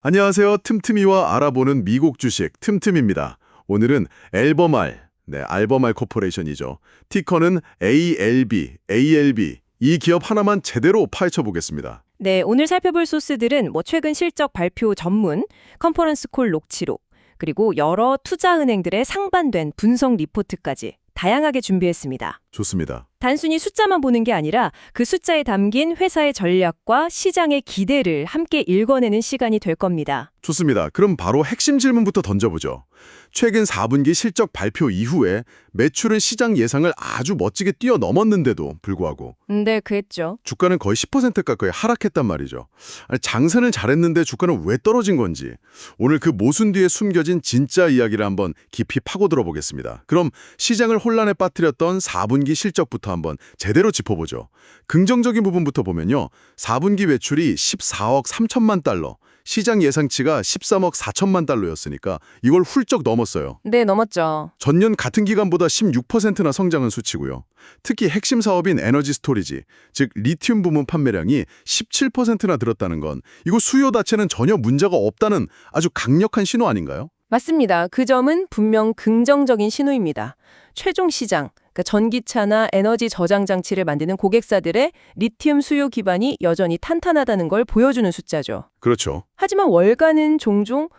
안녕하세요. 틈틈이와 알아보는 미국 주식 틈틈입니다. 오늘은 앨범알, 알범알 코퍼레이션이죠. 티커는 ALB 이 기업 하나만 제대로 파헤쳐 보겠습니다. 네, 오늘 살펴볼 소스들은 최근 실적 발표 전문, 컨퍼런스 콜 녹취록, 그리고 여러 투자은행들의 상반된 분석 리포트까지 다양하게 준비했습니다. 좋습니다. 단순히 숫자만 보는 게 아니라 그 숫자에 담긴 회사의 전략과 시장의 기대를 함께 읽어내는 시간이 될 겁니다. 좋습니다. 그럼 바로 핵심 질문부터 던져보죠. 최근 4분기 실적 발표 이후에 매출은 시장 예상을 아주 멋지게 뛰어넘었는데도 불구하고 네, 그랬죠. 주가는 거의 10% 가까이 하락했단 말이죠. 아니, 장사는 잘했는데 주가는 왜 떨어진 건지 오늘 그 모순 뒤에 숨겨진 진짜 이야기를 한번 깊이 파고들어 보겠습니다. 그럼 시장을 혼란에 빠뜨렸던 4분기 실적부터 한번 제대로 짚어보죠. 긍정적인 부분부터 보면요. 4분기 매출이 14억 3천만 달러, 시장 예상치가 13억 4천만 달러였으니까 이걸 훌쩍 넘었어요. 네, 넘었죠. 전년 같은 기간보다 16%나 성장한 수치고요. 특히 핵심 사업인 에너지 스토리지, 즉 리튬 부문 판매량이 17%나 늘었다는 건 이거 수요 자체는 전혀 문제가 없다는 아주 강력한 신호 아닌가요? 맞습니다. 그 점은 분명 긍정적인 신호입니다. 최종 시장, 그러니까 전기차나 에너지 저장 장치를 만드는 고객사들의 리튬 수요 기반이 여전히 탄탄하다는 걸 보여주는 숫자죠. 그렇죠. 하지만 월가는 종종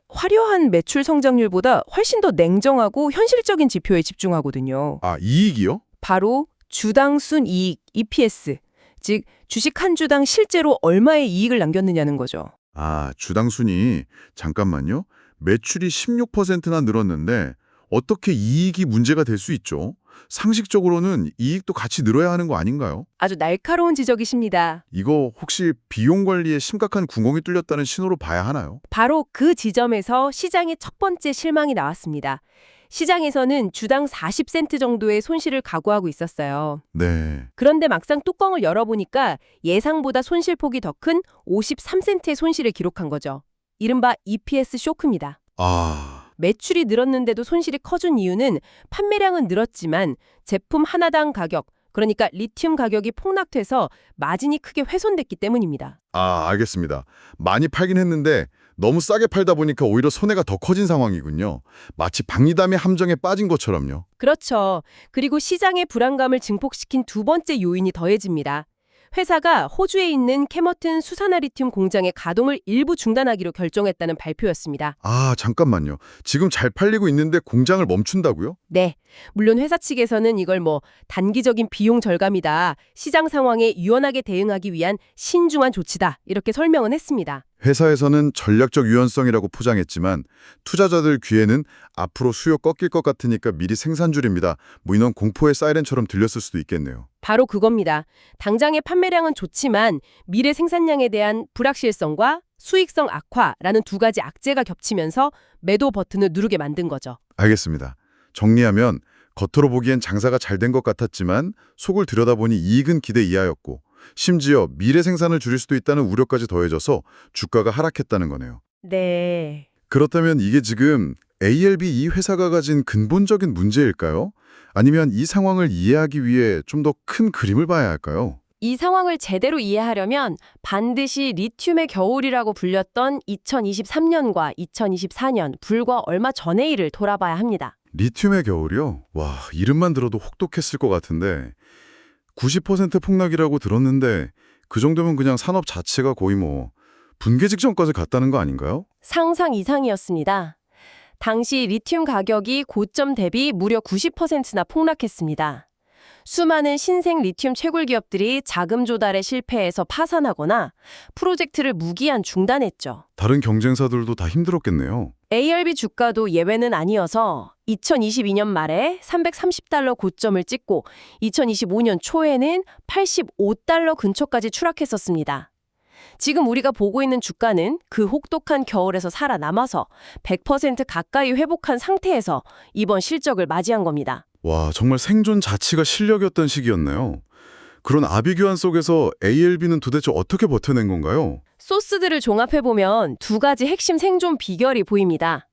화려한 매출 성장률보다 훨씬 더 냉정하고 현실적인 지표에 집중하거든요. 아, 이익이요? 바로 주당 순이익, EPS, 즉 주식 한 주당 실제로 얼마의 이익을 남겼느냐는 거죠. 아, 주당 순위. 잠깐만요. 매출이 16%나 늘었는데 어떻게 이익이 문제가 될 수 있죠? 상식적으로는 이익도 같이 늘어야 하는 거 아닌가요? 아주 날카로운 지적이십니다. 이거 혹시 비용 관리에 심각한 구멍이 뚫렸다는 신호로 봐야 하나요? 바로 그 지점에서 시장의 첫 번째 실망이 나왔습니다. 시장에서는 주당 40센트 정도의 손실을 각오하고 있었어요. 네. 그런데 막상 뚜껑을 열어보니까 예상보다 손실폭이 더 큰 53센트의 손실을 기록한 거죠. 이른바 EPS 쇼크입니다. 아, 매출이 늘었는데도 손실이 커진 이유는 판매량은 늘었지만 제품 하나당 가격, 그러니까 리튬 가격이 폭락돼서 마진이 크게 훼손됐기 때문입니다. 알겠습니다. 많이 팔긴 했는데 너무 싸게 팔다 보니까 오히려 손해가 더 커진 상황이군요. 마치 박리담의 함정에 빠진 것처럼요. 그렇죠. 그리고 시장의 불안감을 증폭시킨 두 번째 요인이 더해집니다. 회사가 호주에 있는 캐머튼 수산화리튬 공장의 가동을 일부 중단하기로 결정했다는 발표였습니다. 아, 잠깐만요. 지금 잘 팔리고 있는데 공장을 멈춘다고요? 네. 물론 회사 측에서는 이걸 단기적인 비용 절감이다, 시장 상황에 유연하게 대응하기 위한 신중한 조치다, 이렇게 설명은 했습니다. 회사에서는 전략적 유연성이라고 포장했지만 투자자들 귀에는 앞으로 수요 꺾일 것 같으니까 미리 생산 줄입니다. 이런 공포의 사이렌처럼 들렸을 수도 있겠네요. 바로 그겁니다. 당장의 판매량은 좋지만 미래 생산량에 대한 불확실성과 수익성 악화라는 두 가지 악재가 겹치면서 매도 버튼을 누르게 만든 거죠. 알겠습니다. 정리하면 겉으로 보기엔 장사가 잘 된 것 같았지만 속을 들여다보니 이익은 기대 이하였고 심지어 미래 생산을 줄일 수도 있다는 우려까지 더해져서 주가가 하락했다는 거네요. 네. 그렇다면 이게 지금 ALB 이 회사가 가진 근본적인 문제일까요? 아니면 이 상황을 이해하기 위해 좀 더 큰 그림을 봐야 할까요? 이 상황을 제대로 이해하려면 반드시 리튬의 겨울이라고 불렸던 2023년과 2024년, 불과 얼마 전의 일을 돌아봐야 합니다. 리튬의 겨울이요? 와, 이름만 들어도 혹독했을 것 같은데 90% 폭락이라고 들었는데 그 정도면 그냥 산업 자체가 거의 붕괴 직전까지 갔다는 거 아닌가요? 상상 이상이었습니다. 당시 리튬 가격이 고점 대비 무려 90%나 폭락했습니다. 수많은 신생 리튬 채굴 기업들이 자금 조달에 실패해서 파산하거나 프로젝트를 무기한 중단했죠. 다른 경쟁사들도 다 힘들었겠네요. ARB 주가도 예외는 아니어서 2022년 말에 330달러 고점을 찍고 2025년 초에는 85달러 근처까지 추락했었습니다. 지금 우리가 보고 있는 주가는 그 혹독한 겨울에서 살아남아서 100% 가까이 회복한 상태에서 이번 실적을 맞이한 겁니다. 와, 정말 생존 자체가 실력이었던 시기였네요. 그런 아비규환 속에서 ALB는 도대체 어떻게 버텨낸 건가요? 소스들을 종합해보면 두 가지 핵심 생존 비결이 보입니다.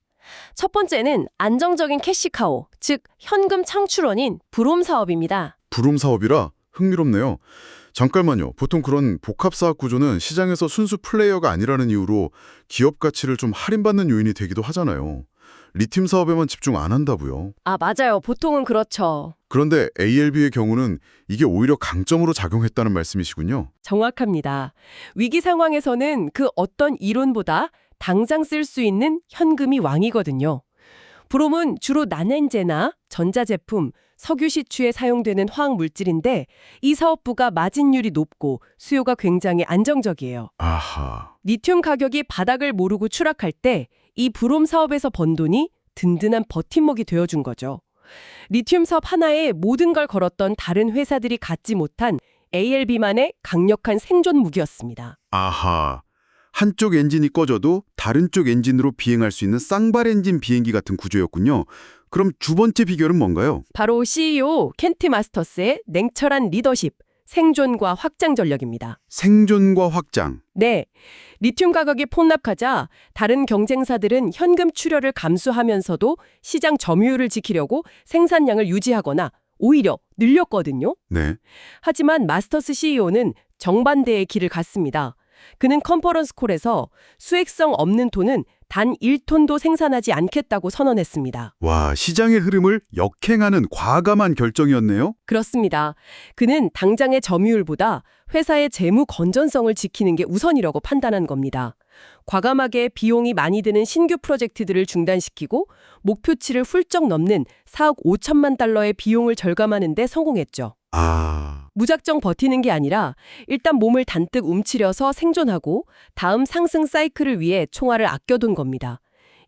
첫 번째는 안정적인 캐시카우, 즉 현금 창출원인 브롬 사업입니다. 브롬 사업이라 흥미롭네요. 잠깐만요. 보통 그런 복합사업 구조는 시장에서 순수 플레이어가 아니라는 이유로 기업 가치를 좀 할인받는 요인이 되기도 하잖아요. 리튬 사업에만 집중 안 한다고요. 아, 맞아요. 보통은 그렇죠. 그런데 ALB의 경우는 이게 오히려 강점으로 작용했다는 말씀이시군요. 정확합니다. 위기 상황에서는 그 어떤 이론보다 당장 쓸 수 있는 현금이 왕이거든요. 브롬은 주로 난행제나 전자제품, 석유 시추에 사용되는 화학 물질인데 이 사업부가 마진율이 높고 수요가 굉장히 안정적이에요. 아하. 리튬 가격이 바닥을 모르고 추락할 때 이 브롬 사업에서 번 돈이 든든한 버팀목이 되어준 거죠. 리튬 사업 하나에 모든 걸 걸었던 다른 회사들이 갖지 못한 ALB만의 강력한 생존 무기였습니다. 아하. 한쪽 엔진이 꺼져도 다른 쪽 엔진으로 비행할 수 있는 쌍발 엔진 비행기 같은 구조였군요. 그럼 두 번째 비결은 뭔가요? 바로 CEO 켄트 마스터스의 냉철한 리더십, 생존과 확장 전략입니다. 생존과 확장. 네, 리튬 가격이 폭락하자 다른 경쟁사들은 현금 출혈을 감수하면서도 시장 점유율을 지키려고 생산량을 유지하거나 오히려 늘렸거든요. 네. 하지만 마스터스 CEO는 정반대의 길을 갔습니다. 그는 컨퍼런스 콜에서 수익성 없는 톤은 단 1톤도 생산하지 않겠다고 선언했습니다. 와, 시장의 흐름을 역행하는 과감한 결정이었네요. 그렇습니다. 그는 당장의 점유율보다 회사의 재무 건전성을 지키는 게 우선이라고 판단한 겁니다. 과감하게 비용이 많이 드는 신규 프로젝트들을 중단시키고 목표치를 훌쩍 넘는 4억 5천만 달러의 비용을 절감하는 데 성공했죠. 무작정 버티는 게 아니라 일단 몸을 단뜩 움츠려서 생존하고 다음 상승 사이클을 위해 총알을 아껴둔 겁니다.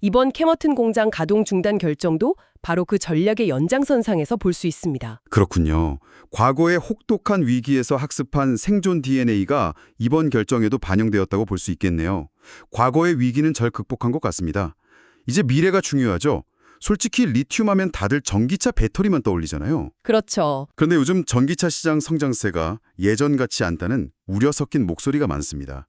이번 캐머튼 공장 가동 중단 결정도 바로 그 전략의 연장선상에서 볼 수 있습니다. 그렇군요. 과거의 혹독한 위기에서 학습한 생존 DNA가 이번 결정에도 반영되었다고 볼 수 있겠네요. 과거의 위기는 잘 극복한 것 같습니다. 이제 미래가 중요하죠. 솔직히 리튬 하면 다들 전기차 배터리만 떠올리잖아요. 그렇죠. 그런데 요즘 전기차 시장 성장세가 예전 같지 않다는 우려 섞인 목소리가 많습니다.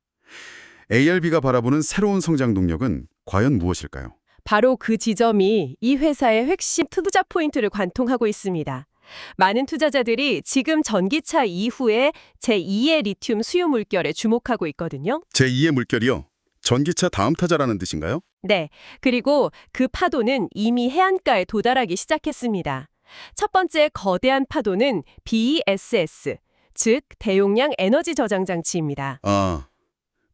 ALB가 바라보는 새로운 성장 동력은 과연 무엇일까요? 바로 그 지점이 이 회사의 핵심 투자 포인트를 관통하고 있습니다. 많은 투자자들이 지금 전기차 이후에 제2의 리튬 수요 물결에 주목하고 있거든요. 제2의 물결이요? 전기차 다음 타자라는 뜻인가요? 네, 그리고 그 파도는 이미 해안가에 도달하기 시작했습니다. 첫 번째 거대한 파도는 BESS, 즉 대용량 에너지 저장 장치입니다.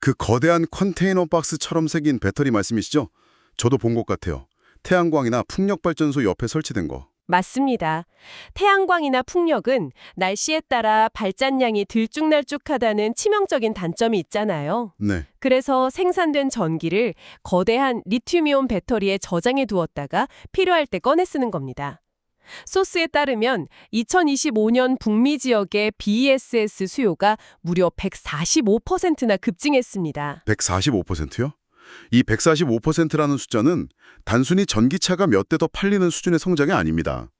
그 거대한 컨테이너 박스처럼 생긴 배터리 말씀이시죠? 저도 본 것 같아요. 태양광이나 풍력발전소 옆에 설치된 거. 맞습니다. 태양광이나 풍력은 날씨에 따라 발전량이 들쭉날쭉하다는 치명적인 단점이 있잖아요. 네. 그래서 생산된 전기를 거대한 리튬이온 배터리에 저장해 두었다가 필요할 때 꺼내 쓰는 겁니다. 소스에 따르면 2025년 북미 지역의 BESS 수요가 무려 145%나 급증했습니다. 145%요? 이 145%라는 숫자는 단순히 전기차가 몇 대 더 팔리는 수준의 성장이 아닙니다.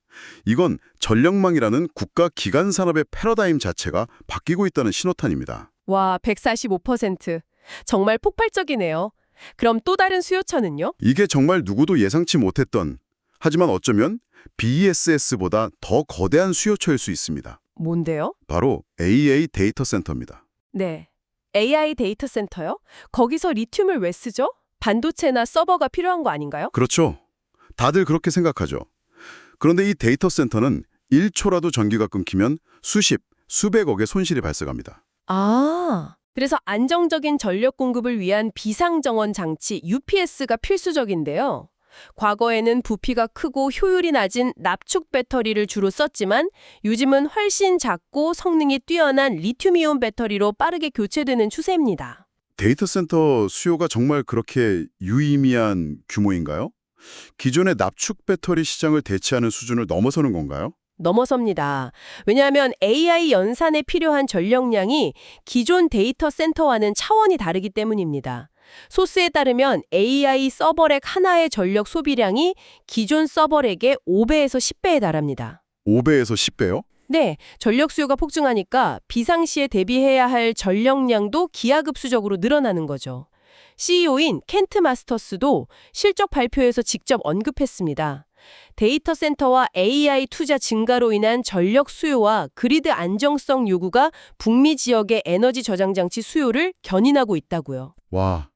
이건 전력망이라는 국가 기간 산업의 패러다임 자체가 바뀌고 있다는 신호탄입니다. 와, 145%. 정말 폭발적이네요. 그럼 또 다른 수요처는요? 이게 정말 누구도 예상치 못했던, 하지만 어쩌면 BESS보다 더 거대한 수요처일 수 있습니다. 뭔데요? 바로 AA 데이터 센터입니다. 네. AI 데이터 센터요? 거기서 리튬을 왜 쓰죠? 반도체나 서버가 필요한 거 아닌가요? 그렇죠. 다들 그렇게 생각하죠. 그런데 이 데이터 센터는 1초라도 전기가 끊기면 수십, 수백억의 손실이 발생합니다. 그래서 안정적인 전력 공급을 위한 비상정원 장치 UPS가 필수적인데요. 과거에는 부피가 크고 효율이 낮은 납축 배터리를 주로 썼지만 요즘은 훨씬 작고 성능이 뛰어난 리튬이온 배터리로 빠르게 교체되는 추세입니다. 데이터 센터 수요가 정말 그렇게 유의미한 규모인가요? 기존의 납축 배터리 시장을 대체하는 수준을 넘어서는 건가요? 넘어섭니다. 왜냐하면 AI 연산에 필요한 전력량이 기존 데이터 센터와는 차원이 다르기 때문입니다. 소스에 따르면 AI 서버렉 하나의 전력 소비량이 기존 서버렉의 5배에서 10배에 달합니다. 5배에서 10배요? 네, 전력 수요가 폭증하니까 비상시에 대비해야 할 전력량도 기하급수적으로 늘어나는 거죠. CEO인 켄트 마스터스도 실적 발표에서 직접 언급했습니다. 데이터 센터와 AI 투자 증가로 인한 전력 수요와 그리드 안정성 요구가 북미 지역의 에너지 저장 장치 수요를 견인하고 있다고요. 와,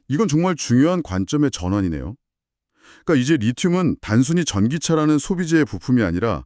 이건 정말 중요한 관점의 전환이네요. 그러니까 이제 리튬은 단순히 전기차라는 소비재의 부품이 아니라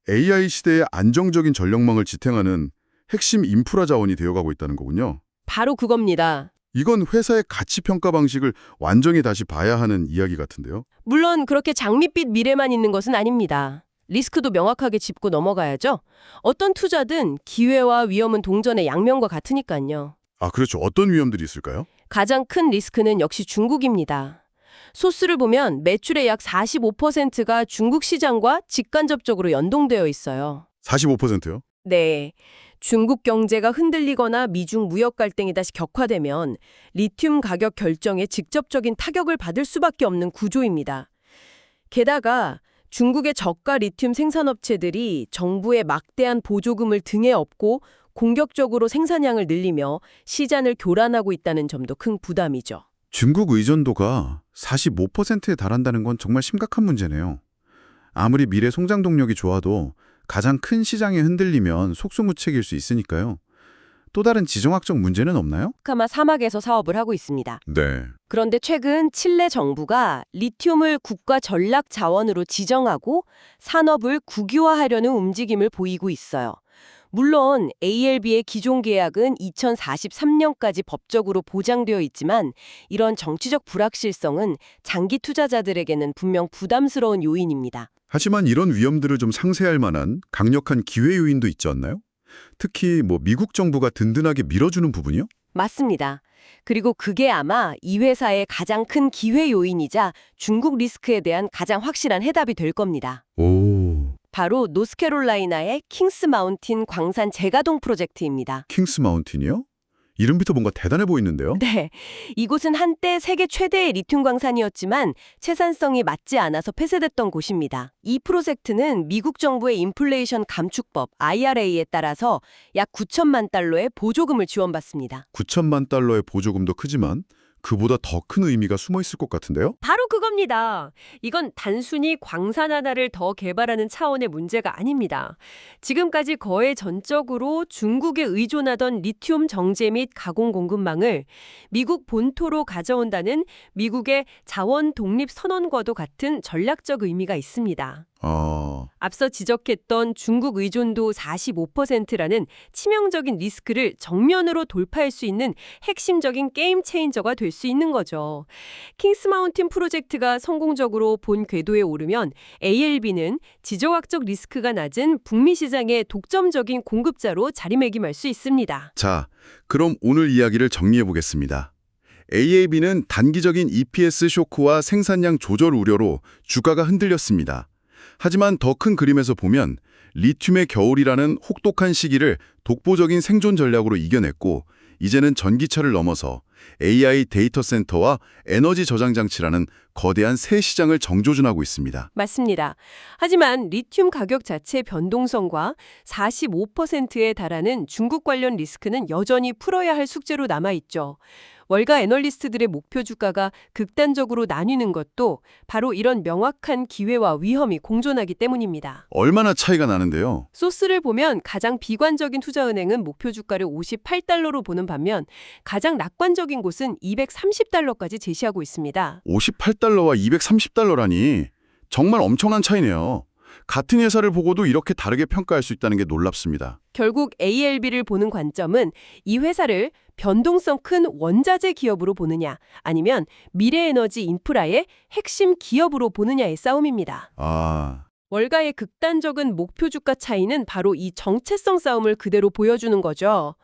AI 시대의 안정적인 전력망을 지탱하는 핵심 인프라 자원이 되어가고 있다는 거군요. 바로 그겁니다. 이건 회사의 가치 평가 방식을 완전히 다시 봐야 하는 이야기 같은데요. 물론 그렇게 장밋빛 미래만 있는 것은 아닙니다. 리스크도 명확하게 짚고 넘어가야죠. 어떤 투자든 기회와 위험은 동전의 양면과 같으니까요. 아, 그렇죠. 어떤 위험들이 있을까요? 가장 큰 리스크는 역시 중국입니다. 소스를 보면 매출의 약 45%가 중국 시장과 직간접적으로 연동되어 있어요. 45%요? 네. 중국 경제가 흔들리거나 미중 무역 갈등이 다시 격화되면 리튬 가격 결정에 직접적인 타격을 받을 수밖에 없는 구조입니다. 게다가 중국의 저가 리튬 생산업체들이 정부의 막대한 보조금을 등에 업고 공격적으로 생산량을 늘리며 시장을 교란하고 있다는 점도 큰 부담이죠. 중국 의존도가 45%에 달한다는 건 정말 심각한 문제네요. 아무리 미래 성장 동력이 좋아도 가장 큰 시장이 흔들리면 속수무책일 수 있으니까요. 또 다른 지정학적 문제는 없나요? 카마 사막에서 사업을 하고 있습니다. 네. 그런데 최근 칠레 정부가 리튬을 국가 전략 자원으로 지정하고 산업을 국유화하려는 움직임을 보이고 있어요. 물론 ALB의 기존 계약은 2043년까지 법적으로 보장되어 있지만 이런 정치적 불확실성은 장기 투자자들에게는 분명 부담스러운 요인입니다. 하지만 이런 위험들을 좀 상쇄할 만한 강력한 기회 요인도 있지 않나요? 특히 미국 정부가 든든하게 밀어주는 부분이요? 맞습니다. 그리고 그게 아마 이 회사의 가장 큰 기회 요인이자 중국 리스크에 대한 가장 확실한 해답이 될 겁니다. 오, 바로 노스캐롤라이나의 킹스 마운틴 광산 재가동 프로젝트입니다. 킹스 마운틴이요? 이름부터 뭔가 대단해 보이는데요? 네, 이곳은 한때 세계 최대의 리튬 광산이었지만 채산성이 맞지 않아서 폐쇄됐던 곳입니다. 이 프로젝트는 미국 정부의 인플레이션 감축법 IRA에 따라서 약 9천만 달러의 보조금을 지원받습니다. 9천만 달러의 보조금도 크지만 그보다 더 큰 의미가 숨어 있을 것 같은데요? 바로 그겁니다. 이건 단순히 광산 하나를 더 개발하는 차원의 문제가 아닙니다. 지금까지 거의 전적으로 중국에 의존하던 리튬 정제 및 가공 공급망을 미국 본토로 가져온다는 미국의 자원 독립 선언과도 같은 전략적 의미가 있습니다. 앞서 지적했던 중국 의존도 45%라는 치명적인 리스크를 정면으로 돌파할 수 있는 핵심적인 게임 체인저가 될 수 있는 거죠. 킹스 마운틴 프로젝트가 성공적으로 본 궤도에 오르면 ALB는 지정학적 리스크가 낮은 북미 시장의 독점적인 공급자로 자리매김할 수 있습니다. 자, 그럼 오늘 이야기를 정리해 보겠습니다. AAB는 단기적인 EPS 쇼크와 생산량 조절 우려로 주가가 흔들렸습니다. 하지만 더 큰 그림에서 보면 리튬의 겨울이라는 혹독한 시기를 독보적인 생존 전략으로 이겨냈고 이제는 전기차를 넘어서 AI 데이터 센터와 에너지 저장 장치라는 거대한 새 시장을 정조준하고 있습니다. 맞습니다. 하지만 리튬 가격 자체의 변동성과 45%에 달하는 중국 관련 리스크는 여전히 풀어야 할 숙제로 남아있죠. 월가 애널리스트들의 목표 주가가 극단적으로 나뉘는 것도 바로 이런 명확한 기회와 위험이 공존하기 때문입니다. 얼마나 차이가 나는데요? 소스를 보면 가장 비관적인 투자은행은 목표 주가를 58달러로 보는 반면 가장 낙관적인 곳은 230달러까지 제시하고 있습니다. 58달러와 230달러라니 정말 엄청난 차이네요. 같은 회사를 보고도 이렇게 다르게 평가할 수 있다는 게 놀랍습니다. 결국 ALB를 보는 관점은 이 회사를 변동성 큰 원자재 기업으로 보느냐 아니면 미래에너지 인프라의 핵심 기업으로 보느냐의 싸움입니다. 월가의 극단적인 목표 주가 차이는 바로 이 정체성 싸움을 그대로 보여주는 거죠.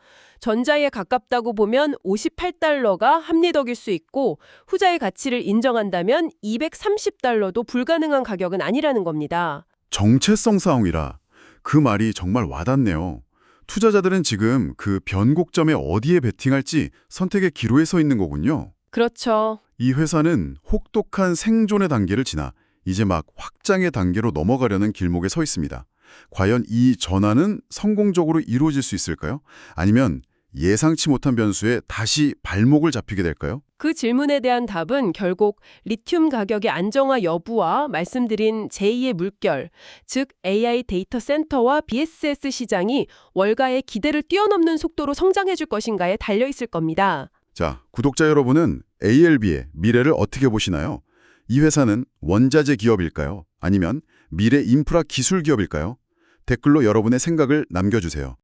전자에 가깝다고 보면 58달러가 합리적일 수 있고 후자의 가치를 인정한다면 230달러도 불가능한 가격은 아니라는 겁니다. 정체성 싸움이라 그 말이 정말 와닿네요. 투자자들은 지금 그 변곡점에 어디에 베팅할지 선택의 기로에 서 있는 거군요. 그렇죠. 이 회사는 혹독한 생존의 단계를 지나 이제 막 확장의 단계로 넘어가려는 길목에 서 있습니다. 과연 이 전환은 성공적으로 이루어질 수 있을까요? 아니면 예상치 못한 변수에 다시 발목을 잡히게 될까요? 그 질문에 대한 답은 결국 리튬 가격의 안정화 여부와 말씀드린 제2의 물결, 즉 AI 데이터 센터와 BSS 시장이 월가의 기대를 뛰어넘는 속도로 성장해 줄 것인가에 달려 있을 겁니다. 자, 구독자 여러분은 ALB의 미래를 어떻게 보시나요? 이 회사는 원자재 기업일까요? 아니면 미래 인프라 기술 기업일까요? 댓글로 여러분의 생각을 남겨주세요.